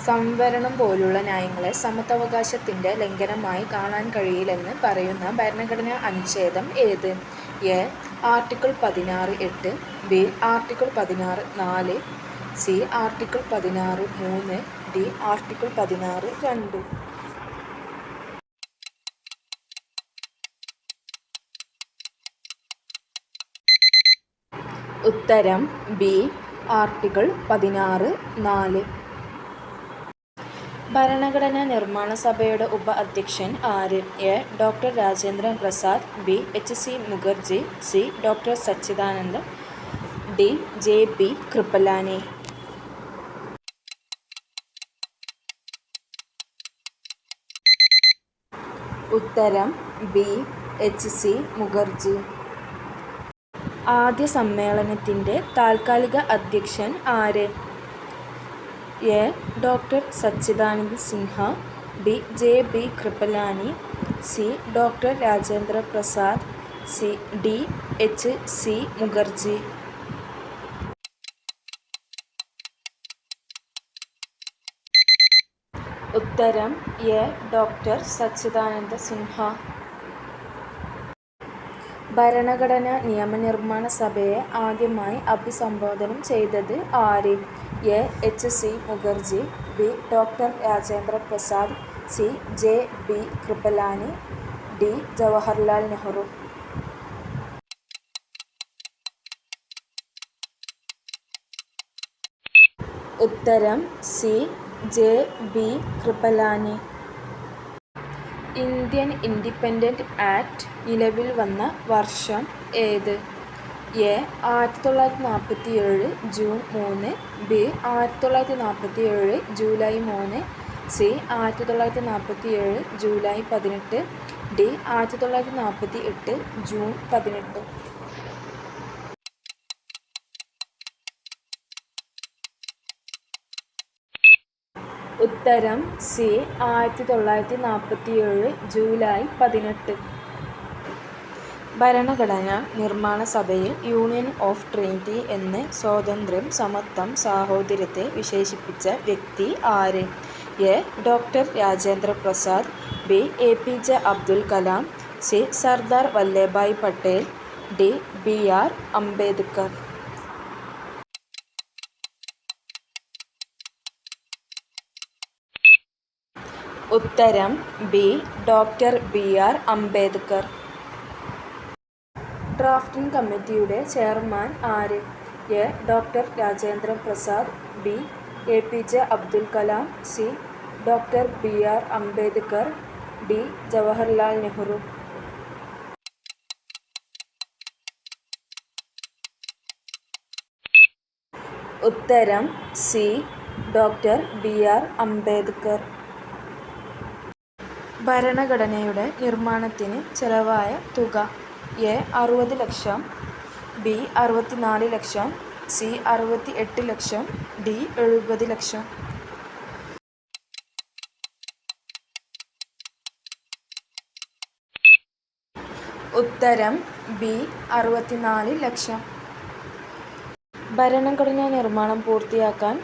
സംവരണം പോലുള്ള നയങ്ങളെ സമത്വാവകാശത്തിൻ്റെ ലംഘനമായി കാണാൻ കഴിയില്ലെന്ന് പറയുന്ന ഭരണഘടനാ അനുച്ഛേദം ഏത്? A. Article 16(8), B. Article 16(4), C. Article 16(3), D. Article 16(2). ഉത്തരം ബി. ആർട്ടിക്കിൾ 16(4). ഭരണഘടനാ നിർമ്മാണ സഭയുടെ ഉപ-അധ്യക്ഷൻ ആര്? A. Doctor Rajendra Prasad, B. H. C. Mukherjee, C. Doctor Sachidanand, D. J. B. Kripalani. ഉത്തരം ബി. എച്ച്. സി. മുഖർജി. ആദ്യ സമ്മേളനത്തിൻ്റെ താൽക്കാലിക അധ്യക്ഷൻ ആര്? A. Doctor Sachidanand Sinha, B. J. B. Kripalani, C. Doctor Rajendra Prasad, D. H. C. Mukherjee. ഉത്തരം എ. ഡോക്ടർ സച്ചിദാനന്ദ സിൻഹ. ഭരണഘടനാ നിയമനിർമ്മാണ സഭയെ ആദ്യമായി അഭിസംബോധന ചെയ്തത് ആര്? A. H. C. Mukherjee, B. Doctor Rajendra Prasad, C. J. B. Kripalani, D. Jawaharlal Nehru. ഉത്തരം C. J. B. Kripalani. Indian independence act നിലവിൽ വന്ന വർഷം ഏത്? A. 1947 June 3, B. 1947 July 3, C. 1947 July 18, D. 1948 June 18. ഉത്തരം സി. 1947 ജൂലൈ 18. ഭരണഘടനാ നിർമ്മാണ സഭയിൽ യൂണിയൻ ഓഫ് ട്രിനിറ്റി എന്ന് സ്വാതന്ത്ര്യം, സമത്വം, സാഹോദര്യത്തെ വിശേഷിപ്പിച്ച വ്യക്തി ആര്? A. Doctor Rajendra Prasad, B. A. P. J. Abdul Kalam, C. Sardar Vallabhbhai Patel, D. B. R. Ambedkar. ഉത്തരം B. Doctor B. R. Ambedkar. Drafting കമ്മിറ്റിയുടെ ചെയർമാൻ ആര്? A. Doctor Rajendra Prasad, B. A. P. J. Abdul Kalam, C. Doctor B. R. Ambedkar, D. Jawaharlal Nehru. ഉത്തരം C. Doctor B. R. Ambedkar. ഭരണഘടനയുടെ നിർമ്മാണത്തിന് ചെലവായ തുക. A. 60 lakh, B. 64 lakh, C. 68 lakh, D. 70 ലക്ഷം. ഉത്തരം B. 64 ലക്ഷം. ഭരണഘടനാ നിർമ്മാണം പൂർത്തിയാക്കാൻ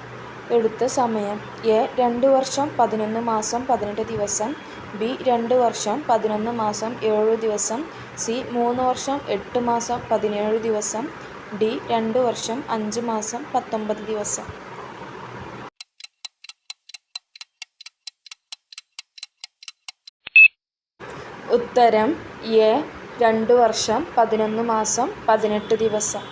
എടുത്ത സമയം. എ. 2 വർഷം 11 മാസം 18 ദിവസം, ബി. 2 വർഷം 11 മാസം 7 ദിവസം, സി. 3 വർഷം 8 മാസം 17 ദിവസം, ഡി. 2 വർഷം 5 മാസം 19 ദിവസം. ഉത്തരം എ. 2 വർഷം 11 മാസം 18 ദിവസം.